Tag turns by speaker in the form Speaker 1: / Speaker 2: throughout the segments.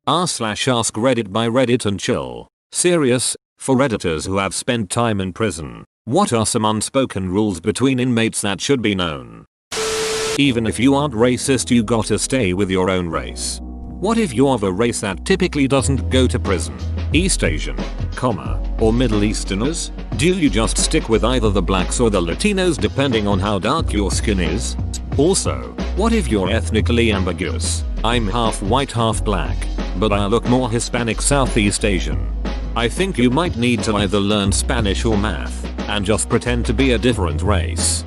Speaker 1: r/AskReddit by Reddit and chill. Serious, for Redditors who have spent time in prison, what are some unspoken rules between inmates that should be known? Even if you aren't racist, you gotta stay with your own race. What if you're of a race that typically doesn't go to prison? East Asian, or Middle Easterners? Do you just stick with either the blacks or the Latinos depending on how dark your skin is? Also, what if you're ethnically ambiguous? I'm half white, half black, but I look more Hispanic, Southeast Asian. I think you might need to either learn Spanish or math, and just pretend to be a different race.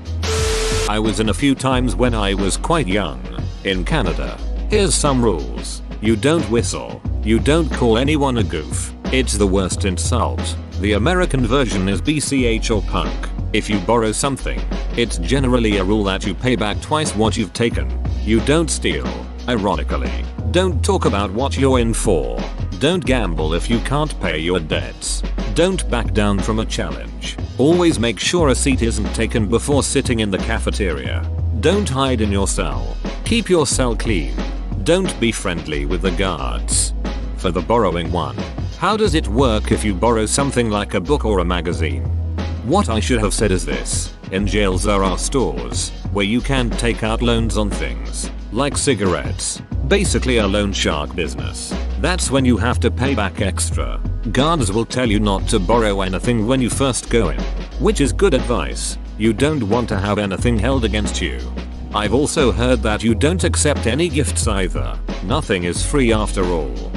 Speaker 1: I was in a few times when I was quite young, in Canada. Here's some rules. You don't whistle. You don't call anyone a goof. It's the worst insult. The American version is BCH or punk. If you borrow something, it's generally a rule that you pay back twice what you've taken. You don't steal. Ironically, don't talk about what you're in for. Don't gamble if you can't pay your debts. Don't back down from a challenge. Always make sure a seat isn't taken before sitting in the cafeteria. Don't hide in your cell. Keep your cell clean. Don't be friendly with the guards. For the borrowing one, how does it work if you borrow something like a book or a magazine? What I should have said is this: in jails there are stores where you can take out loans on things like cigarettes. Basically a loan shark business. That's when you have to pay back extra. Guards will tell you not to borrow anything when you first go in, which is good advice. You don't want to have anything held against you. I've also heard that you don't accept any gifts either. Nothing is free after all.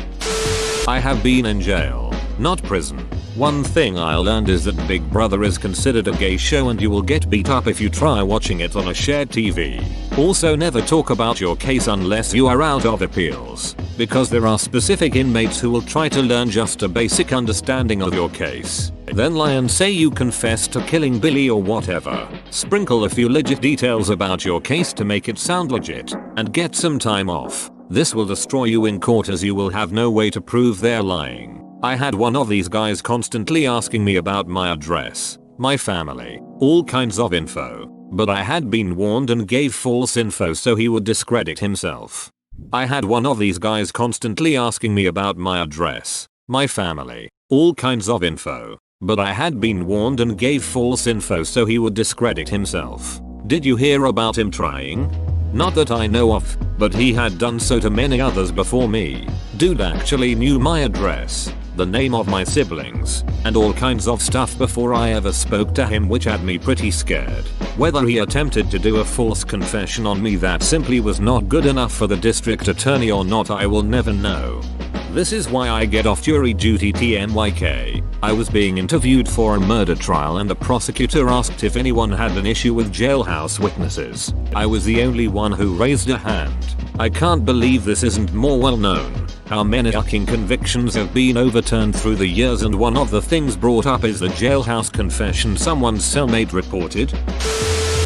Speaker 1: I have been in jail, not prison. One thing I learned is that Big Brother is considered a gay show and you will get beat up if you try watching it on a shared TV. Also, never talk about your case unless you are out of appeals, because there are specific inmates who will try to learn just a basic understanding of your case, then lie and say you confessed to killing Billy or whatever. Sprinkle a few legit details about your case to make it sound legit, and get some time off. This will destroy you in court as you will have no way to prove they're lying. I had one of these guys constantly asking me about my address, my family, all kinds of info, but I had been warned and gave false info so he would discredit himself. I had one of these guys constantly asking me about my address, my family, all kinds of info, but I had been warned and gave false info so he would discredit himself. Did you hear about him trying? Not that I know of, but he had done so to many others before me. Dude actually knew my address, the name of my siblings, and all kinds of stuff before I ever spoke to him, which had me pretty scared. Whether he attempted to do a false confession on me that simply was not good enough for the district attorney or not, I will never know. This is why I get off jury duty TMYK. I was being interviewed for a murder trial and the prosecutor asked if anyone had an issue with jailhouse witnesses. I was the only one who raised a hand. I can't believe this isn't more well known. How many fucking convictions have been overturned through the years, and one of the things brought up is the jailhouse confession someone's cellmate reported.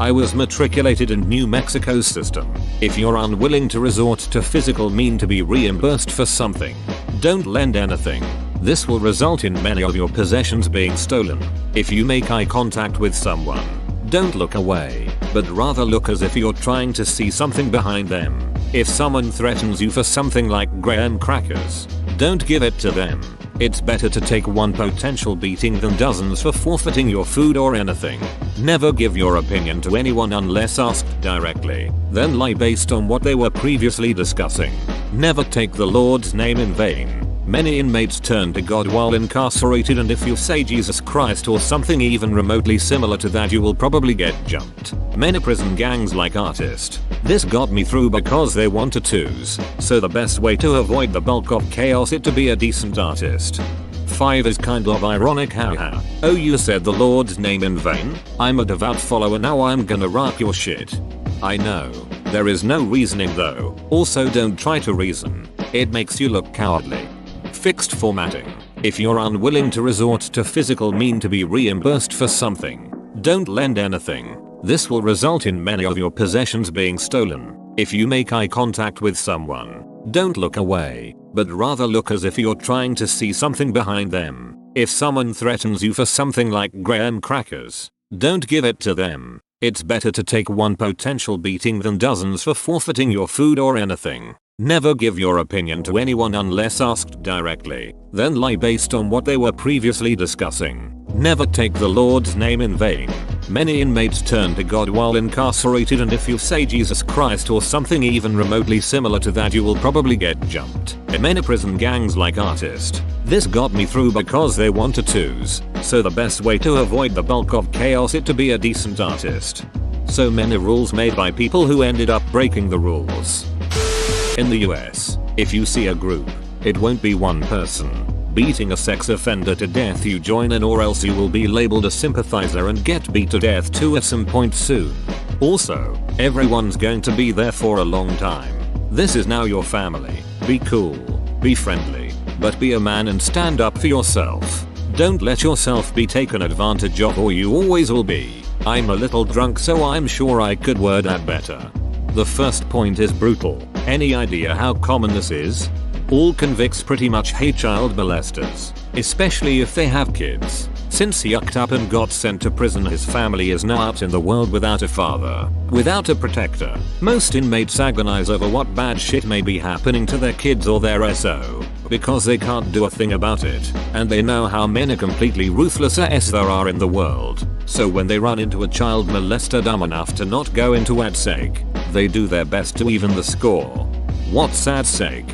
Speaker 1: I was matriculated in New Mexico's system. If you're unwilling to resort to physical means to be reimbursed for something, don't lend anything. This will result in many of your possessions being stolen. If you make eye contact with someone, don't look away, but rather look as if you're trying to see something behind them. If someone threatens you for something like graham crackers, don't give it to them. It's better to take one potential beating than dozens for forfeiting your food or anything. Never give your opinion to anyone unless asked directly, then lie based on what they were previously discussing. Never take the Lord's name in vain. Many inmates turn to God while incarcerated, and if you say Jesus Christ or something even remotely similar to that, you will probably get jumped. Many prison gangs like artists. This got me through because they want tattoos, so the best way to avoid the bulk of chaos is to be a decent artist. 5 is kind of ironic, haha. Oh, you said the Lord's name in vain? I'm a devout follower, now I'm gonna rock your shit. I know. There is no reasoning though. Also, don't try to reason. It makes you look cowardly. Fixed formatting. If you're unwilling to resort to physical means to be reimbursed for something, don't lend anything. This will result in many of your possessions being stolen. If you make eye contact with someone, don't look away, but rather look as if you're trying to see something behind them. If someone threatens you for something like graham crackers, don't give it to them. It's better to take one potential beating than dozens for forfeiting your food or anything. Never give your opinion to anyone unless asked directly. Then lie based on what they were previously discussing. Never take the Lord's name in vain. Many inmates turn to God while incarcerated, and if you say Jesus Christ or something even remotely similar to that, you will probably get jumped. In many prison gangs like artist. This got me through because they want tattoos. So the best way to avoid the bulk of chaos is to be a decent artist. So many rules made by people who ended up breaking the rules. In the US, if you see a group, it won't be one person beating a sex offender to death, you join in, or else you will be labeled a sympathizer and get beat to death too at some point soon. Also, everyone's going to be there for a long time. This is now your family. Be cool, be friendly, but be a man and stand up for yourself. Don't let yourself be taken advantage of, or you always will be. I'm a little drunk, so I'm sure I could word that better. The first point is brutal. Any idea how common this is? All convicts pretty much hate child molesters, especially if they have kids. Since he yucked up and got sent to prison, his family is now out in the world without a father, without a protector. Most inmates agonize over what bad shit may be happening to their kids or their SO, because they can't do a thing about it, and they know how many completely ruthless AS there are in the world. So when they run into a child molester dumb enough to not go into AdsSeg, they do their best to even the score. What's AdsSeg?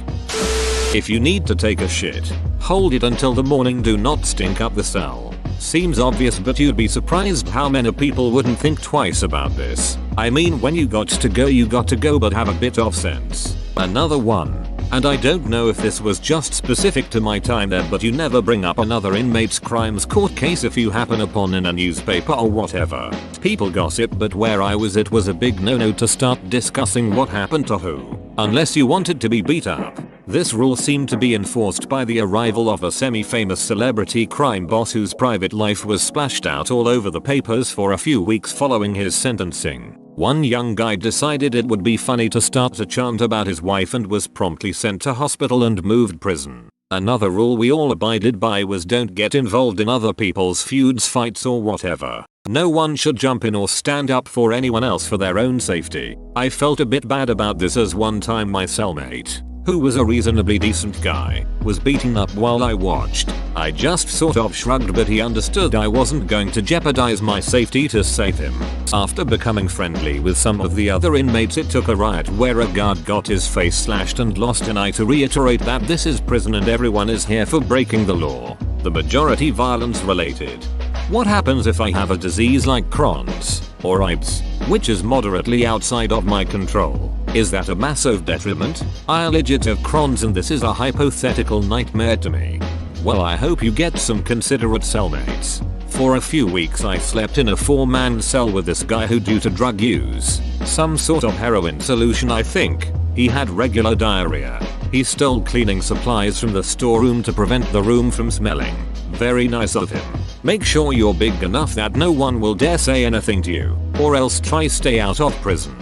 Speaker 1: If you need to take a shit, hold it until the morning, do not stink up the cell. Seems obvious, but you'd be surprised how many people wouldn't think twice about this. I mean, when you got to go, you got to go, but have a bit of sense. Another one. And I don't know if this was just specific to my time there, but you never bring up another inmate's crimes court case if you happen upon in a newspaper or whatever. People gossip, but where I was it was a big no-no to start discussing what happened to who, unless you wanted to be beat up. This rule seemed to be enforced by the arrival of a semi-famous celebrity crime boss whose private life was splashed out all over the papers for a few weeks following his sentencing. One young guy decided it would be funny to start a chant about his wife and was promptly sent to hospital and moved prison. Another rule we all abided by was don't get involved in other people's feuds, fights, or whatever. No one should jump in or stand up for anyone else for their own safety. I felt a bit bad about this, as one time my cellmate, who was a reasonably decent guy, was beaten up while I watched. I just sort of shrugged, but he understood I wasn't going to jeopardize my safety to save him. After becoming friendly with some of the other inmates, it took a riot where a guard got his face slashed and lost an eye to reiterate that this is prison and everyone is here for breaking the law. The majority violence related. What happens if I have a disease like Crohn's or AIDS, which is moderately outside of my control? Is that a massive detriment? I legit have Crohn's and this is a hypothetical nightmare to me. Well, I hope you get some considerate cellmates. For a few weeks I slept in a 4-man cell with this guy who, due to drug use, some sort of heroin solution I think, he had regular diarrhea. He stole cleaning supplies from the storeroom to prevent the room from smelling. Very nice of him. Make sure you're big enough that no one will dare say anything to you, or else try stay out of prison.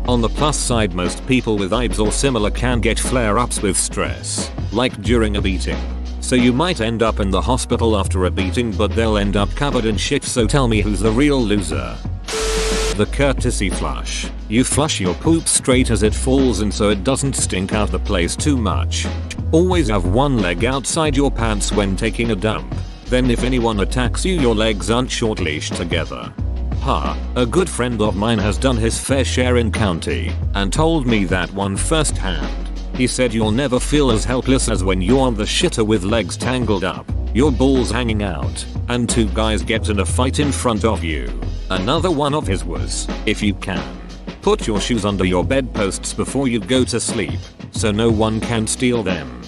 Speaker 1: On the plus side, most people with AIDS or similar can get flare-ups with stress, like during a beating. So you might end up in the hospital after a beating, but they'll end up covered in shit, so tell me who's the real loser. The courtesy flush. You flush your poop straight as it falls in so it doesn't stink out the place too much. Always have one leg outside your pants when taking a dump. Then if anyone attacks you, your legs aren't short leashed together. A good friend of mine has done his fair share in county and told me that one firsthand. He said you'll never feel as helpless as when you're on the shitter with legs tangled up, your balls hanging out, and 2 guys get in a fight in front of you. Another one of his was, if you can, put your shoes under your bedposts before you go to sleep, so no one can steal them.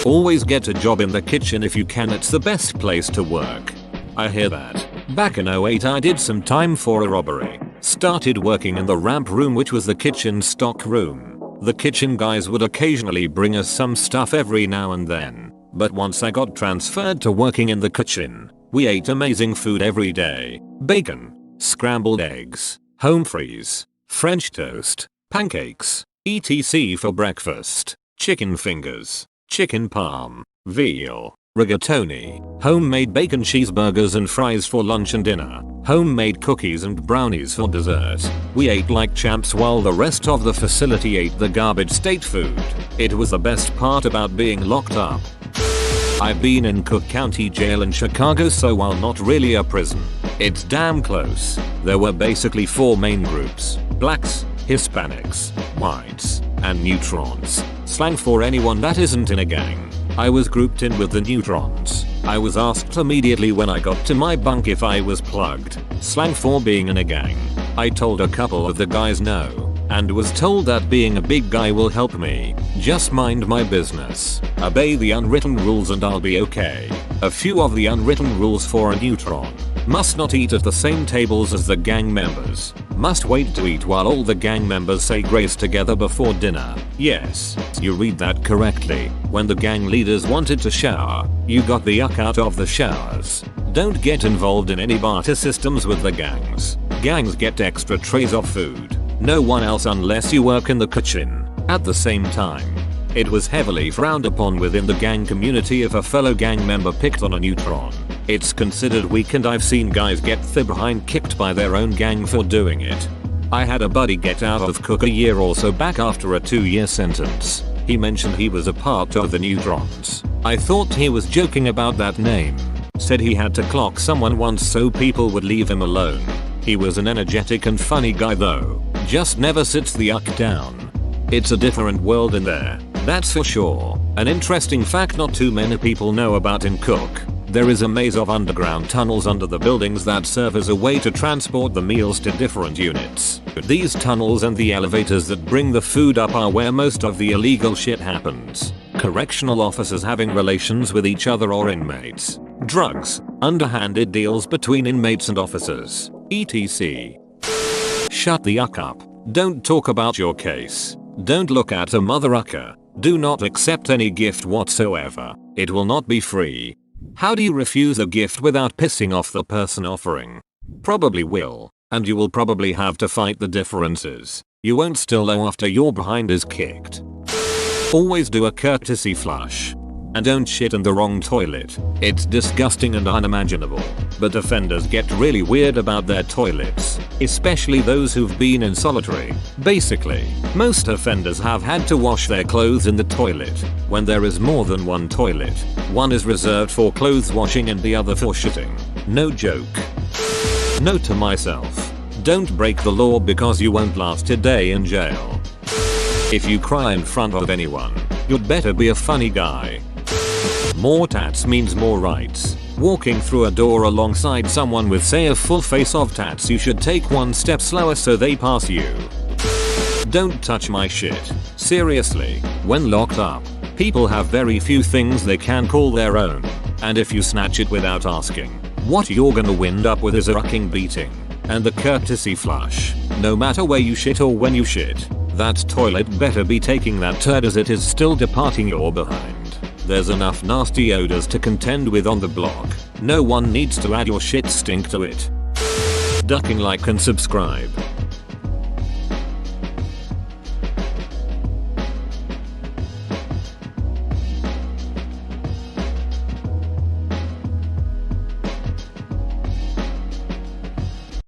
Speaker 1: Always get a job in the kitchen if you can, it's the best place to work. I hear that. Back in 08 I did some time for a robbery. Started working in the ramp room, which was the kitchen stock room. The kitchen guys would occasionally bring us some stuff every now and then, but once I got transferred to working in the kitchen, we ate amazing food every day. Bacon, scrambled eggs, home freeze, French toast, pancakes, etc. for breakfast, chicken fingers, chicken parm, veal, rigatoni, homemade bacon cheeseburgers and fries for lunch and dinner, homemade cookies and brownies for dessert. We ate like champs while the rest of the facility ate the garbage state food. It was the best part about being locked up. I've been in Cook County Jail in Chicago, so while not really a prison, it's damn close. There were basically 4 main groups: blacks, Hispanics, whites, and neutrons. Slang for anyone that isn't in a gang. I was grouped in with the neutrons. I was asked immediately when I got to my bunk if I was plugged. Slang for being in a gang. I told a couple of the guys no, and was told that being a big guy will help me. Just mind my business. Obey the unwritten rules and I'll be okay. A few of the unwritten rules for a neutron: must not eat at the same tables as the gang members. Must wait to eat while all the gang members say grace together before dinner. Yes, you read that correctly. When the gang leaders wanted to shower, you got the yuck out of the showers. Don't get involved in any barter systems with the gangs. Gangs get extra trays of food. No one else unless you work in the kitchen. At the same time, it was heavily frowned upon within the gang community if a fellow gang member picked on a neutron. It's considered weak, and I've seen guys get their behind kicked by their own gang for doing it. I had a buddy get out of Cook a year or so back after a 2-year sentence. He mentioned he was a part of the neutrons. I thought he was joking about that name. Said he had to clock someone once so people would leave him alone. He was an energetic and funny guy though. Just never sits the yuck down. It's a different world in there, that's for sure. An interesting fact not too many people know about in Cook: there is a maze of underground tunnels under the buildings that serve as a way to transport the meals to different units. These tunnels and the elevators that bring the food up are where most of the illegal shit happens. Correctional officers having relations with each other or inmates. Drugs, underhanded deals between inmates and officers, etc. Shut the yuck up. Don't talk about your case. Don't look at a motherfucker. Do not accept any gift whatsoever. It will not be free. How do you refuse a gift without pissing off the person offering? Probably will, and you will probably have to fight the differences. You won't still know after your behind is kicked. Always do a courtesy flush. And don't shit in the wrong toilet. It's disgusting and unimaginable. But offenders get really weird about their toilets, especially those who've been in solitary. Basically, most offenders have had to wash their clothes in the toilet. When there is more than one toilet, one is reserved for clothes washing and the other for shitting. No joke. Note to myself: don't break the law because you won't last a day in jail. If you cry in front of anyone, you'd better be a funny guy. More tats means more rights. Walking through a door alongside someone with, say, a full face of tats, you should take one step slower so they pass you. Don't touch my shit. Seriously, when locked up, people have very few things they can call their own. And if you snatch it without asking, what you're gonna wind up with is a fucking beating. And the courtesy flush. No matter where you shit or when you shit, that toilet better be taking that turd as it is still departing your behind. There's enough nasty odors to contend with on the block. No one needs to add your shit stink to it. Ducking like and subscribe.